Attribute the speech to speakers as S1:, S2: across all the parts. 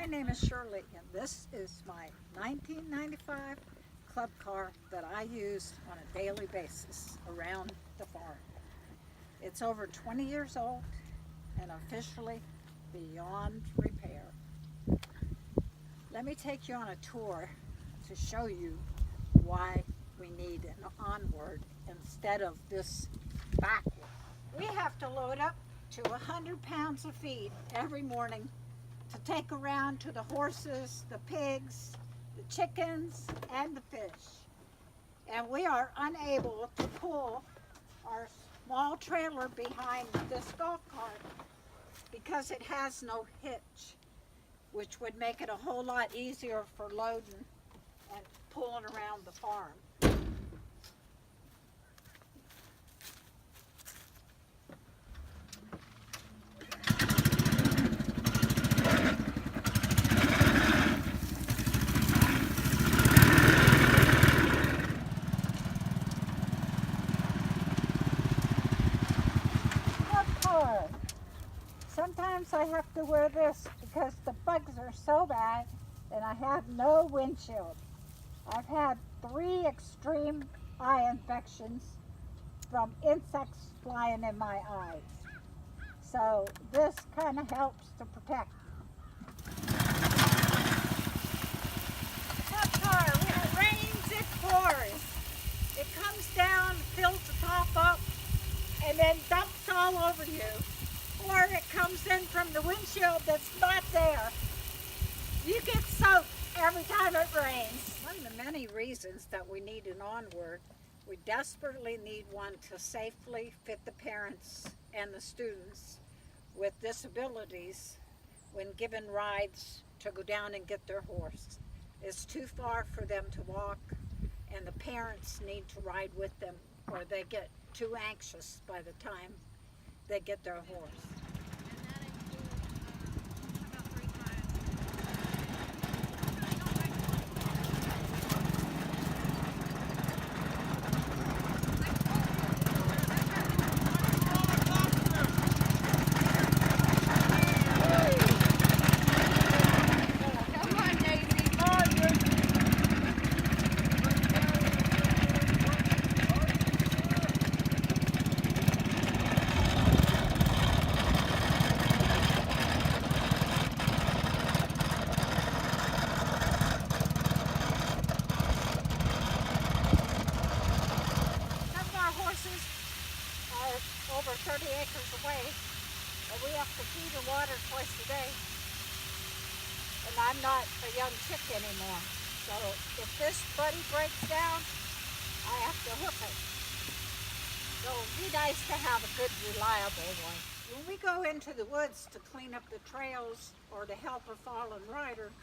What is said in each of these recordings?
S1: My name is Shirley, and this is my 1995 club car that I use on a daily basis around the farm. It's over 20 years old and officially beyond repair. Let me take you on a tour to show you why we need an Onward instead of this backward. We have to load up to 100 pounds of feed every morning to take around to the horses, the pigs, the chickens, and the fish. And we are unable to pull our small trailer behind this golf cart because it has no hitch, which would make it a whole lot easier for loading and pulling around the farm. Sometimes I have to wear this because the bugs are so bad and I have no windshield. I've had 3 extreme eye infections from insects flying in my eyes. So this kind of helps to protect. Club car, when it rains, it pours. It comes down, fills the top up, and then dumps all over you. Or it comes in from the windshield that's not there. You get soaked every time it rains. One of the many reasons that we need an Onward, we desperately need one to safely fit the parents and the students with disabilities when given rides to go down and get their horse. It's too far for them to walk, and the parents need to ride with them or they get too anxious by the time they get their horse. Over 30 acres away, and we have to feed and water twice a day. And I'm not a young chick anymore, so if this buddy breaks down, I have to hook it. So it'd be nice to have a good, reliable one. When we go into the woods to clean up the trails or to help a fallen rider,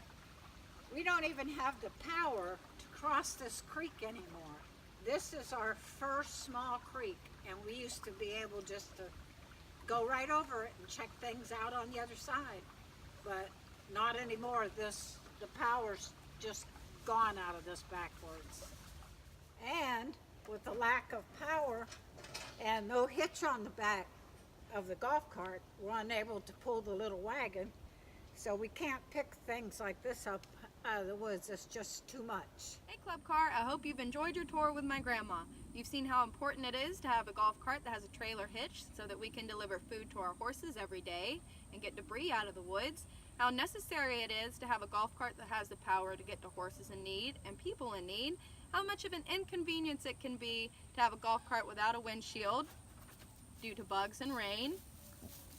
S1: we don't even have the power to cross this creek anymore. This is our first small creek, and we used to be able just to go right over it and check things out on the other side. But not anymore. The power's just gone out of this backwards. And with the lack of power and no hitch on the back of the golf cart, we're unable to pull the little wagon. So we can't pick things like this up out of the woods. It's just too much.
S2: Hey Club Car, I hope you've enjoyed your tour with my grandma. You've seen how important it is to have a golf cart that has a trailer hitch so that we can deliver food to our horses every day and get debris out of the woods. How necessary it is to have a golf cart that has the power to get to horses in need and people in need. How much of an inconvenience it can be to have a golf cart without a windshield due to bugs and rain.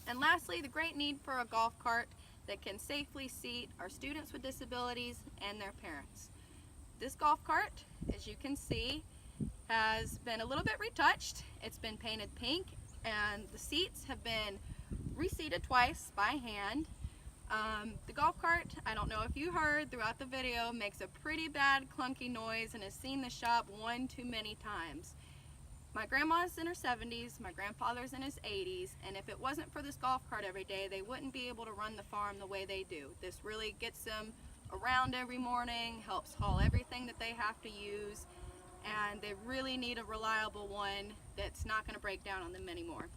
S2: And lastly, the great need for a golf cart that can safely seat our students with disabilities and their parents. This golf cart, as you can see, has been a little bit retouched. It's been painted pink, and the seats have been reseated twice by hand. The golf cart, I don't know if you heard throughout the video, makes a pretty bad clunky noise and has seen the shop one too many times. My grandma's in her 70s, my grandfather's in his 80s, and if it wasn't for this golf cart every day, they wouldn't be able to run the farm the way they do. This really gets them around every morning, helps haul everything that they have to use, and they really need a reliable one that's not going to break down on them anymore.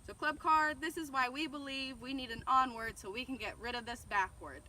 S2: So Club Car, this is why we believe we need an Onward so we can get rid of this backward.